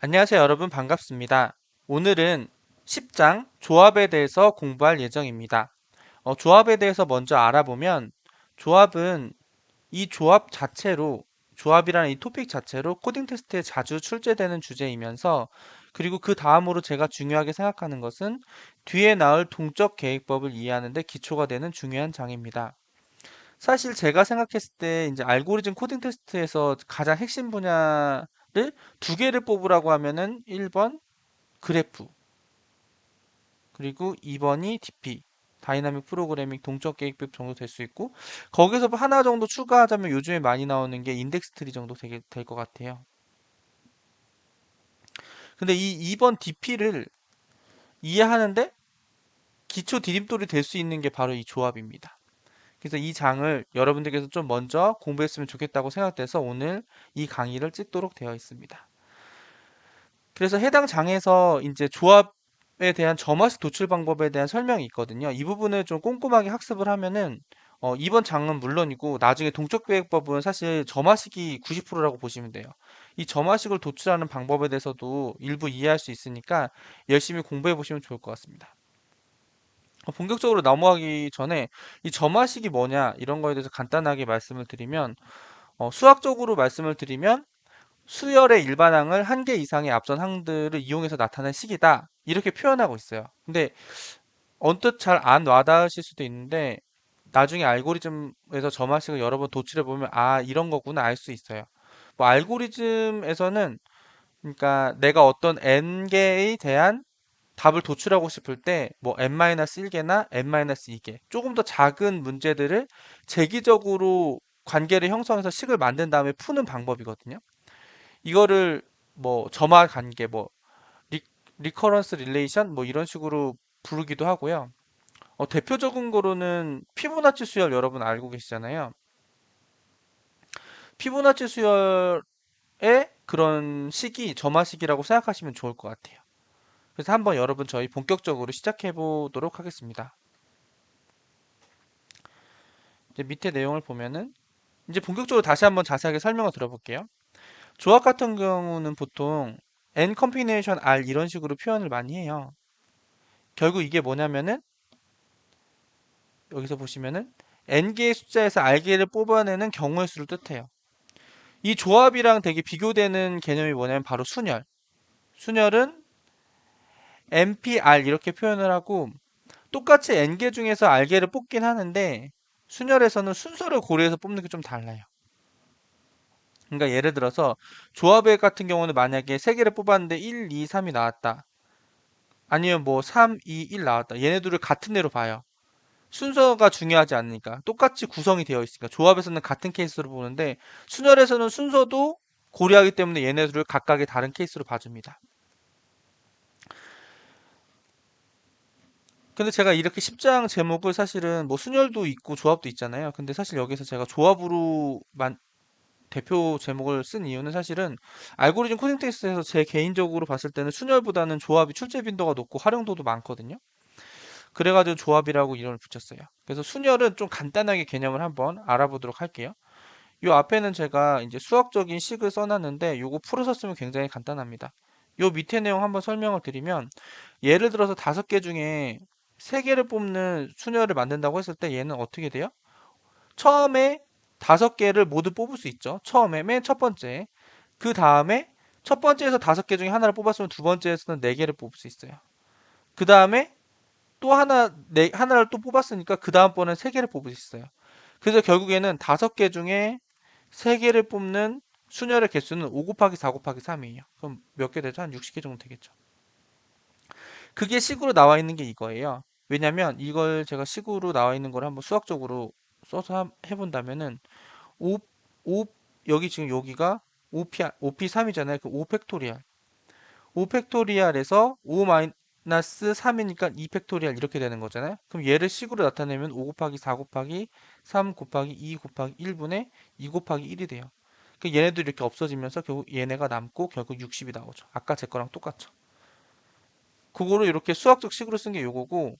안녕하세요, 여러분. 반갑습니다. 오늘은 10장 조합에 대해서 공부할 예정입니다. 조합에 대해서 먼저 알아보면 조합은 이 조합 자체로 조합이라는 이 토픽 자체로 코딩 테스트에 자주 출제되는 주제이면서 그리고 그 다음으로 제가 중요하게 생각하는 것은 뒤에 나올 동적 계획법을 이해하는 데 기초가 되는 중요한 장입니다. 사실 제가 생각했을 때 이제 알고리즘 코딩 테스트에서 가장 핵심 분야를 두 개를 뽑으라고 하면은 1번 그래프, 그리고 2번이 DP, 다이나믹 프로그래밍 동적 계획법 정도 될 수 있고, 거기서 하나 정도 추가하자면 요즘에 많이 나오는 게 인덱스 트리 정도 될 것 같아요. 근데 이 2번 DP를 이해하는데 기초 디딤돌이 될 수 있는 게 바로 이 조합입니다. 그래서 이 장을 여러분들께서 좀 먼저 공부했으면 좋겠다고 생각돼서 오늘 이 강의를 찍도록 되어 있습니다. 그래서 해당 장에서 이제 조합에 대한 점화식 도출 방법에 대한 설명이 있거든요. 이 부분을 좀 꼼꼼하게 학습을 하면은 이번 장은 물론이고 나중에 동적배역법은 사실 점화식이 90%라고 보시면 돼요. 이 점화식을 도출하는 방법에 대해서도 일부 이해할 수 있으니까 열심히 공부해 보시면 좋을 것 같습니다. 본격적으로 넘어가기 전에 이 점화식이 뭐냐 이런 거에 대해서 간단하게 말씀을 드리면 수학적으로 말씀을 드리면 수열의 일반항을 한 개 이상의 앞선 항들을 이용해서 나타낸 식이다. 이렇게 표현하고 있어요. 근데 언뜻 잘 안 와닿으실 수도 있는데 나중에 알고리즘에서 점화식을 여러 번 도출해 보면 아 이런 거구나 알 수 있어요. 뭐 알고리즘에서는 그러니까 내가 어떤 n개에 대한 답을 도출하고 싶을 때 뭐 n-1개나 n-2개 조금 더 작은 문제들을 재기적으로 관계를 형성해서 식을 만든 다음에 푸는 방법이거든요. 이거를 뭐 점화 관계 뭐 리, 리커런스 릴레이션 뭐 이런 식으로 부르기도 하고요. 대표적인 거로는 피보나치 수열 여러분 알고 계시잖아요. 피보나치 수열의 그런 식이 점화식이라고 생각하시면 좋을 것 같아요. 그래서 한번 여러분 저희 본격적으로 시작해 보도록 하겠습니다. 이제 밑에 내용을 보면은 이제 본격적으로 다시 한번 자세하게 설명을 들어볼게요. 조합 같은 경우는 보통 n 컴비네이션 r 이런 식으로 표현을 많이 해요. 결국 이게 뭐냐면은 여기서 보시면은 n개의 숫자에서 r개를 뽑아내는 경우의 수를 뜻해요. 이 조합이랑 되게 비교되는 개념이 뭐냐면 바로 순열. 순열은 NPR 이렇게 표현을 하고 똑같이 n개 중에서 r개를 뽑긴 하는데 순열에서는 순서를 고려해서 뽑는 게 좀 달라요. 그러니까 예를 들어서 조합의 같은 경우는 만약에 3개를 뽑았는데 1, 2, 3이 나왔다. 아니면 뭐 3, 2, 1 나왔다. 얘네들을 같은 애로 봐요. 순서가 중요하지 않으니까 똑같이 구성이 되어 있으니까 조합에서는 같은 케이스로 보는데 순열에서는 순서도 고려하기 때문에 얘네들을 각각의 다른 케이스로 봐줍니다. 근데 제가 이렇게 10장 제목을 사실은 뭐 순열도 있고 조합도 있잖아요. 근데 사실 여기서 제가 조합으로만 대표 제목을 쓴 이유는 사실은 알고리즘 코딩 테스트에서 제 개인적으로 봤을 때는 순열보다는 조합이 출제 빈도가 높고 활용도도 많거든요. 그래가지고 조합이라고 이름을 붙였어요. 그래서 순열은 좀 간단하게 개념을 한번 알아보도록 할게요. 요 앞에는 제가 이제 수학적인 식을 써놨는데 요거 풀어서 쓰면 굉장히 간단합니다. 요 밑에 내용 한번 설명을 드리면 예를 들어서 5개 중에 3개를 뽑는 순열을 만든다고 했을 때 얘는 어떻게 돼요? 처음에 5개를 모두 뽑을 수 있죠. 처음에 맨 첫 번째. 그 다음에 첫 번째에서 5개 중에 하나를 뽑았으면 두 번째에서는 4개를 뽑을 수 있어요. 그 다음에 또 하나를 또 뽑았으니까 그 다음번엔 3개를 뽑을 수 있어요. 그래서 결국에는 5개 중에 3개를 뽑는 순열의 개수는 5 곱하기 4 곱하기 3이에요. 그럼 몇 개 되죠? 한 60개 정도 되겠죠. 그게 식으로 나와 있는 게 이거예요. 왜냐면 이걸 제가 식으로 나와 있는 걸 한번 수학적으로 써서 해본다면은 5, 5 여기 지금 여기가 5p3이잖아요. 그 5 팩토리얼. 5 팩토리얼에서 5 마이너스 3이니까 2 팩토리얼 이렇게 되는 거잖아요. 그럼 얘를 식으로 나타내면 5 곱하기 4 곱하기 3 곱하기 2 곱하기 1분의 2 곱하기 1이 돼요. 그 얘네도 이렇게 없어지면서 결국 얘네가 남고 결국 60이 나오죠. 아까 제 거랑 똑같죠. 그거를 이렇게 수학적 식으로 쓴 게 요거고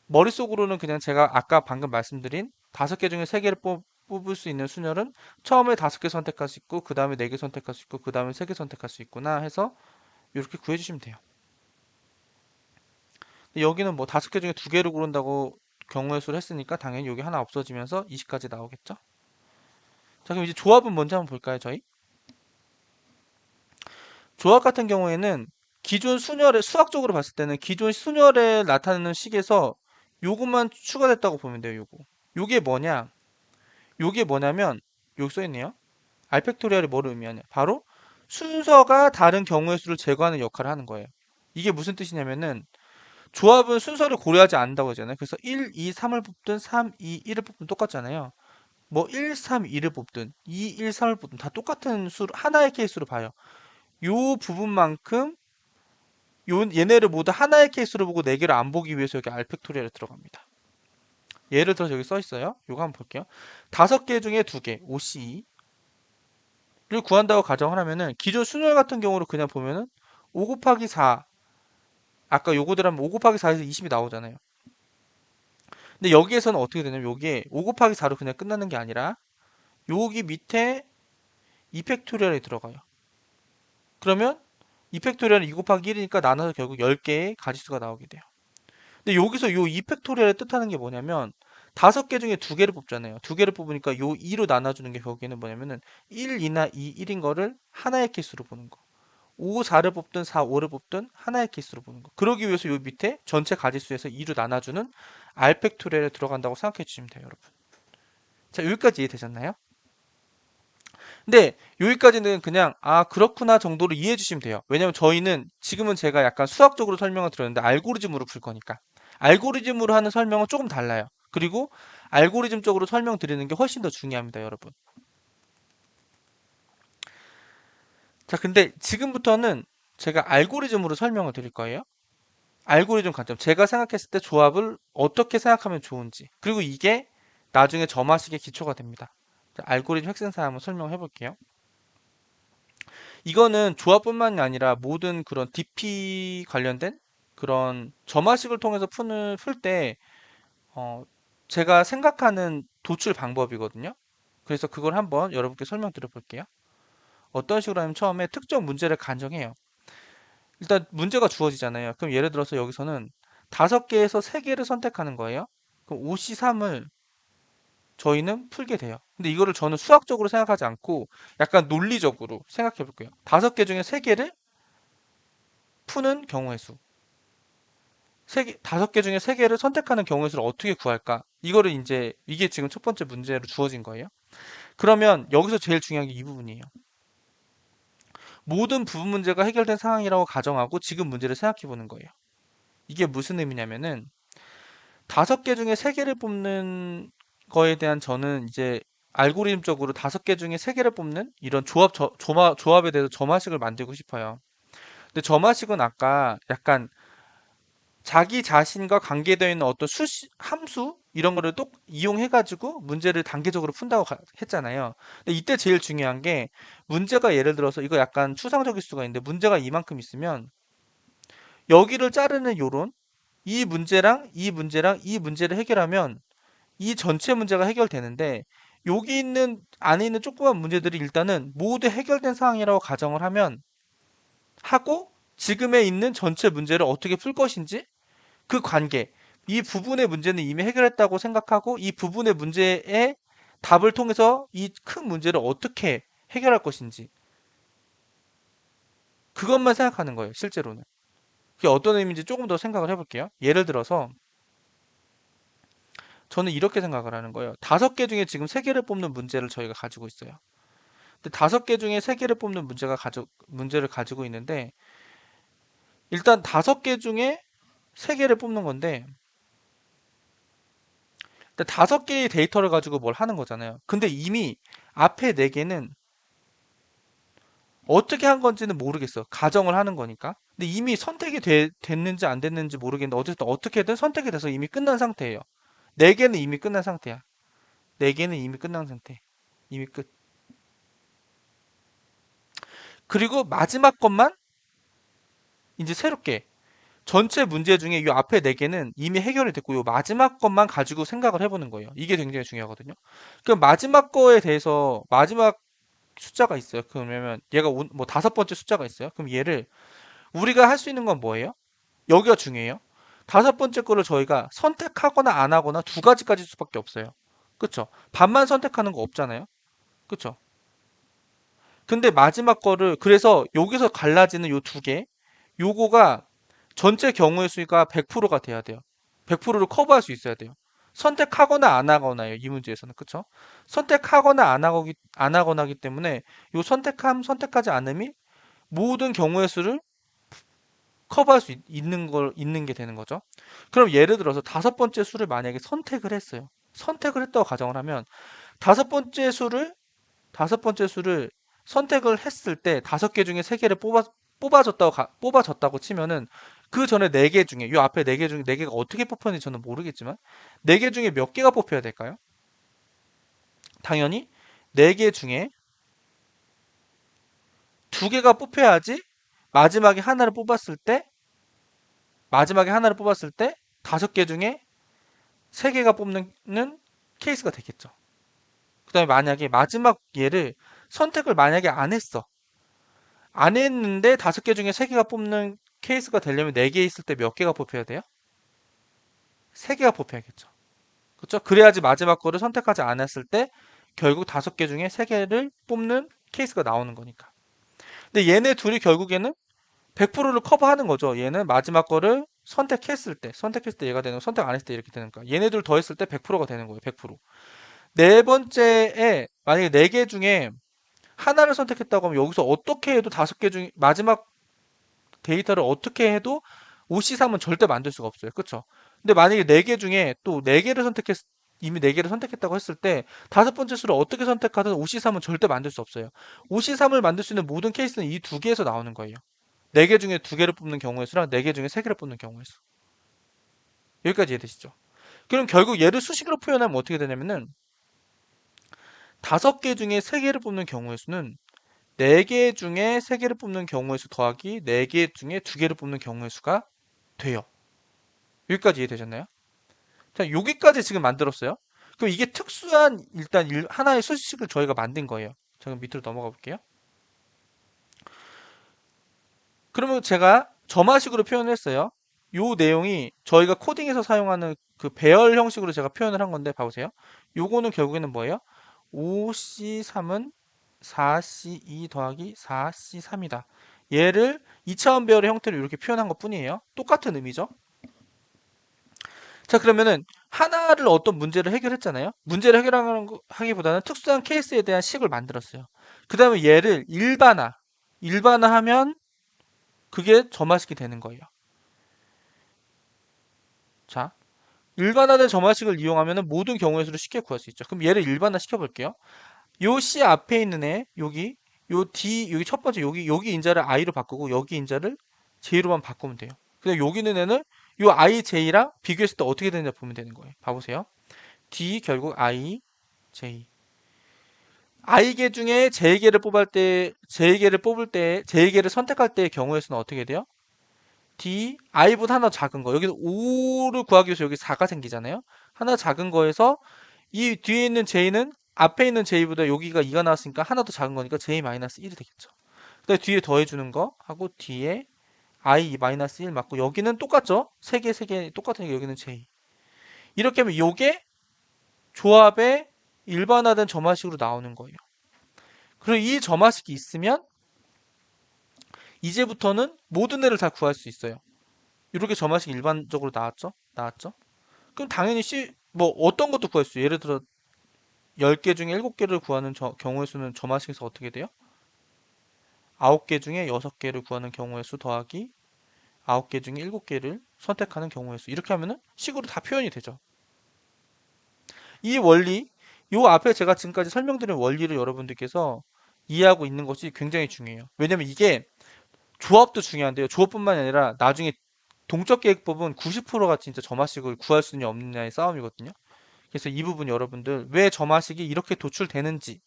머릿속으로는 그냥 제가 아까 방금 말씀드린 5개 중에 3개를 뽑을 수 있는 순열은 처음에 5개 선택할 수 있고 그 다음에 4개 선택할 수 있고 그 다음에 3개 선택할 수 있구나 해서 이렇게 구해주시면 돼요. 여기는 뭐 5개 중에 2개를 고른다고 경우의 수를 했으니까 당연히 여기 하나 없어지면서 20까지 나오겠죠? 자, 그럼 이제 조합은 먼저 한번 볼까요, 저희? 조합 같은 경우에는 기존 순열에, 수학적으로 봤을 때는 기존 순열에 나타나는 식에서 요것만 추가됐다고 보면 돼요, 요거. 요게 뭐냐? 요게 뭐냐면, 여기 써있네요. 알팩토리얼이 뭐를 의미하냐? 바로 순서가 다른 경우의 수를 제거하는 역할을 하는 거예요. 이게 무슨 뜻이냐면은, 조합은 순서를 고려하지 않는다고 하잖아요. 그래서 1, 2, 3을 뽑든 3, 2, 1을 뽑든 똑같잖아요. 뭐 1, 3, 2를 뽑든 2, 1, 3을 뽑든 다 똑같은 수, 하나의 케이스로 봐요. 요 부분만큼 얘네를 모두 하나의 케이스로 보고 네 개를 안 보기 위해서 여기 알팩토리얼에 들어갑니다. 예를 들어서 여기 써 있어요. 요거 한번 볼게요. 5개 중에 2개, OC를 구한다고 가정을 하면은 기존 순열 같은 경우로 그냥 보면은 5 곱하기 4, 아까 요거들 하면 5 곱하기 4에서 20이 나오잖아요. 근데 여기에서는 어떻게 되냐면 여기에 5 곱하기 4로 그냥 끝나는 게 아니라 여기 밑에 2팩토리얼이 들어가요. 그러면 2팩토리얼은 2 곱하기 1이니까 나눠서 결국 10개의 가지수가 나오게 돼요. 근데 여기서 요 2팩토리얼의 뜻하는 게 뭐냐면 5개 중에 2개를 뽑잖아요. 2개를 뽑으니까 요 2로 나눠주는 게 거기는 뭐냐면은 1, 2나 2, 1인 거를 하나의 케이스로 보는 거. 5, 4를 뽑든 4, 5를 뽑든 하나의 케이스로 보는 거. 그러기 위해서 요 밑에 전체 가지수에서 2로 나눠주는 알팩토리얼에 들어간다고 생각해 주시면 돼요, 여러분. 자, 여기까지 이해되셨나요? 근데 여기까지는 그냥 아 그렇구나 정도로 이해해 주시면 돼요. 왜냐면 저희는 지금은 제가 약간 수학적으로 설명을 드렸는데 알고리즘으로 풀 거니까. 알고리즘으로 하는 설명은 조금 달라요. 그리고 알고리즘적으로 설명드리는 게 훨씬 더 중요합니다, 여러분. 자, 근데 지금부터는 제가 알고리즘으로 설명을 드릴 거예요. 알고리즘 관점. 제가 생각했을 때 조합을 어떻게 생각하면 좋은지. 그리고 이게 나중에 점화식의 기초가 됩니다. 자, 알고리즘 핵심사 한번 설명해 볼게요. 이거는 조합뿐만이 아니라 모든 그런 DP 관련된 그런 점화식을 통해서 풀 때, 어, 제가 생각하는 도출 방법이거든요. 그래서 그걸 한번 여러분께 설명드려 볼게요. 어떤 식으로 하면 처음에 특정 문제를 가정해요. 일단 문제가 주어지잖아요. 그럼 예를 들어서 여기서는 5개에서 3개를 선택하는 거예요. 그럼 OC3을 저희는 풀게 돼요. 근데 이거를 저는 수학적으로 생각하지 않고 약간 논리적으로 생각해 볼게요. 5개 중에 3개를 푸는 경우의 수. 5개 중에 3개를 선택하는 경우의 수를 어떻게 구할까? 이거를 이제, 이게 지금 첫 번째 문제로 주어진 거예요. 그러면 여기서 제일 중요한 게 이 부분이에요. 모든 부분 문제가 해결된 상황이라고 가정하고 지금 문제를 생각해 보는 거예요. 이게 무슨 의미냐면은 5개 중에 3개를 뽑는 거에 대한 저는 이제 알고리즘적으로 5개 중에 3개를 뽑는 이런 조합에 대해서 점화식을 만들고 싶어요. 근데 점화식은 아까 약간 자기 자신과 관계되어 있는 어떤 함수 이런 거를 또 이용해가지고 문제를 단계적으로 푼다고 했잖아요. 근데 이때 제일 중요한 게 문제가 예를 들어서 이거 약간 추상적일 수가 있는데 문제가 이만큼 있으면 여기를 자르는 요론 이 문제랑 이 문제랑 이 문제를 해결하면 이 전체 문제가 해결되는데 여기 있는 안에 있는 조그만 문제들이 일단은 모두 해결된 상황이라고 가정을 하고 지금에 있는 전체 문제를 어떻게 풀 것인지 그 관계, 이 부분의 문제는 이미 해결했다고 생각하고 이 부분의 문제의 답을 통해서 이 큰 문제를 어떻게 해결할 것인지 그것만 생각하는 거예요, 실제로는. 그게 어떤 의미인지 조금 더 생각을 해볼게요. 예를 들어서 저는 이렇게 생각을 하는 거예요. 5개 중에 지금 3개를 뽑는 문제를 저희가 가지고 있어요. 근데 5개 중에 3개를 뽑는 문제를 가지고 있는데 일단 5개 중에 3개를 뽑는 건데 일단 5개의 데이터를 가지고 뭘 하는 거잖아요. 근데 이미 앞에 4개는 어떻게 한 건지는 모르겠어. 가정을 하는 거니까. 근데 이미 선택이 됐는지 안 됐는지 모르겠는데 어쨌든 어떻게든 선택이 돼서 이미 끝난 상태예요. 4개는 이미 끝난 상태야. 4개는 이미 끝난 상태. 이미 끝. 그리고 마지막 것만 이제 새롭게 전체 문제 중에 이 앞에 4개는 이미 해결이 됐고 이 마지막 것만 가지고 생각을 해보는 거예요. 이게 굉장히 중요하거든요. 그럼 마지막 거에 대해서 마지막 숫자가 있어요. 그러면 얘가 뭐 5번째 숫자가 있어요. 그럼 얘를 우리가 할 수 있는 건 뭐예요? 여기가 중요해요. 다섯 번째 거를 저희가 선택하거나 안 하거나 두 가지까지 수밖에 없어요. 그쵸? 반만 선택하는 거 없잖아요. 그쵸? 근데 마지막 거를 그래서 여기서 갈라지는 요 두 개, 요거가 전체 경우의 수가 100%가 돼야 돼요. 100%를 커버할 수 있어야 돼요. 선택하거나 안 하거나요. 이 문제에서는. 그쵸? 선택하거나 안 하거나기 때문에 요 선택하지 않음이 모든 경우의 수를 커버할 수 있는 게 되는 거죠. 그럼 예를 들어서 다섯 번째 수를 만약에 선택을 했어요. 선택을 했다고 가정을 하면 다섯 번째 수를 다섯 번째 수를 선택을 했을 때 다섯 개 중에 세 개를 뽑아졌다고 치면은 그 전에 네 개 중에 이 앞에 네 개 중에 네 개가 어떻게 뽑혔는지 저는 모르겠지만 네 개 중에 몇 개가 뽑혀야 될까요? 당연히 네 개 중에 두 개가 뽑혀야지 마지막에 하나를 뽑았을 때 마지막에 하나를 뽑았을 때 다섯 개 중에 세 개가 뽑는 케이스가 되겠죠. 그다음에 만약에 마지막 얘를 선택을 만약에 안 했어. 안 했는데 다섯 개 중에 세 개가 뽑는 케이스가 되려면 네 개 있을 때 몇 개가 뽑혀야 돼요? 세 개가 뽑혀야겠죠. 그렇죠? 그래야지 마지막 거를 선택하지 않았을 때 결국 다섯 개 중에 세 개를 뽑는 케이스가 나오는 거니까. 근데 얘네 둘이 결국에는 100%를 커버하는 거죠. 얘는 마지막 거를 선택했을 때 얘가 되는 거, 선택 안 했을 때 이렇게 되는 거야. 얘네들 더했을 때 100%가 되는 거예요. 100%. 네 번째에 만약에 네 개 중에 하나를 선택했다고 하면 여기서 어떻게 해도 다섯 개 중에 마지막 데이터를 어떻게 해도 OC3은 절대 만들 수가 없어요. 그쵸? 근데 만약에 네 개 중에 또 이미 네 개를 선택했다고 했을 때 다섯 번째 수를 어떻게 선택하든 OC3은 절대 만들 수 없어요. OC3을 만들 수 있는 모든 케이스는 이 두 개에서 나오는 거예요. 네 개 중에 두 개를 뽑는 경우의 수랑 네 개 중에 세 개를 뽑는 경우의 수. 여기까지 이해되시죠? 그럼 결국 얘를 수식으로 표현하면 어떻게 되냐면은 다섯 개 중에 세 개를 뽑는 경우의 수는 네 개 중에 세 개를 뽑는 경우의 수 더하기 네 개 중에 두 개를 뽑는 경우의 수가 돼요. 여기까지 이해되셨나요? 자, 여기까지 지금 만들었어요. 그럼 이게 특수한 일단 하나의 수식을 저희가 만든 거예요. 자, 그럼 밑으로 넘어가 볼게요. 그러면 제가 점화식으로 표현을 했어요. 요 내용이 저희가 코딩에서 사용하는 그 배열 형식으로 제가 표현을 한 건데 봐보세요. 요거는 결국에는 뭐예요? 5C3은 4C2 더하기 4C3이다. 얘를 2차원 배열의 형태로 이렇게 표현한 것 뿐이에요. 똑같은 의미죠. 자, 그러면은 하나를 어떤 문제를 해결했잖아요. 문제를 하기보다는 특수한 케이스에 대한 식을 만들었어요. 그 다음에 얘를 일반화하면 그게 점화식이 되는 거예요. 자, 일반화된 점화식을 이용하면 모든 경우의 수를 쉽게 구할 수 있죠. 그럼 얘를 일반화 시켜볼게요. 요 C 앞에 있는 애, 요 D, 여기 첫 번째, 여기 인자를 I로 바꾸고, 여기 인자를 J로만 바꾸면 돼요. 근데 여기 있는 애는 요 I, J랑 비교했을 때 어떻게 되는지 보면 되는 거예요. 봐보세요. D 결국 I, J. I개 중에 J개를 선택할 때의 경우의 수는 어떻게 돼요? D, I보다 하나 더 작은 거. 여기서 5를 구하기 위해서 여기 4가 생기잖아요. 하나 작은 거에서 이 뒤에 있는 J는 앞에 있는 J보다 여기가 2가 나왔으니까 하나 더 작은 거니까 J-1이 되겠죠. 그다음에 뒤에 더해주는 거 하고 뒤에 I-1 맞고 여기는 똑같죠? 세 개 똑같으니까 여기는 J. 이렇게 하면 요게 조합의 일반화된 점화식으로 나오는 거예요. 그리고 이 점화식이 있으면 이제부터는 모든 애를 다 구할 수 있어요. 이렇게 점화식 일반적으로 나왔죠? 나왔죠? 그럼 당연히 뭐 어떤 것도 구할 수 있어요. 예를 들어 10개 중에 7개를 구하는 경우의 수는 점화식에서 어떻게 돼요? 9개 중에 6개를 구하는 경우의 수 더하기 9개 중에 7개를 선택하는 경우의 수. 이렇게 하면은 식으로 다 표현이 되죠. 이 원리, 요 앞에 제가 지금까지 설명드린 원리를 여러분들께서 이해하고 있는 것이 굉장히 중요해요. 왜냐면 이게 조합도 중요한데요. 조합뿐만 아니라 나중에 동적 계획법은 90%가 진짜 점화식을 구할 수 있냐 없느냐의 싸움이거든요. 그래서 이 부분 여러분들 왜 점화식이 이렇게 도출되는지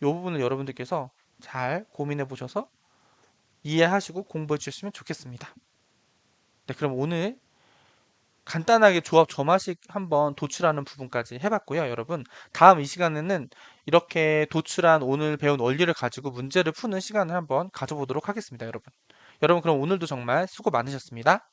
이 부분을 여러분들께서 잘 고민해 보셔서 이해하시고 공부해 주셨으면 좋겠습니다. 네, 그럼 오늘 간단하게 조합 점화식 한번 도출하는 부분까지 해봤고요, 여러분. 다음 이 시간에는 이렇게 도출한 오늘 배운 원리를 가지고 문제를 푸는 시간을 한번 가져보도록 하겠습니다, 여러분. 여러분, 그럼 오늘도 정말 수고 많으셨습니다.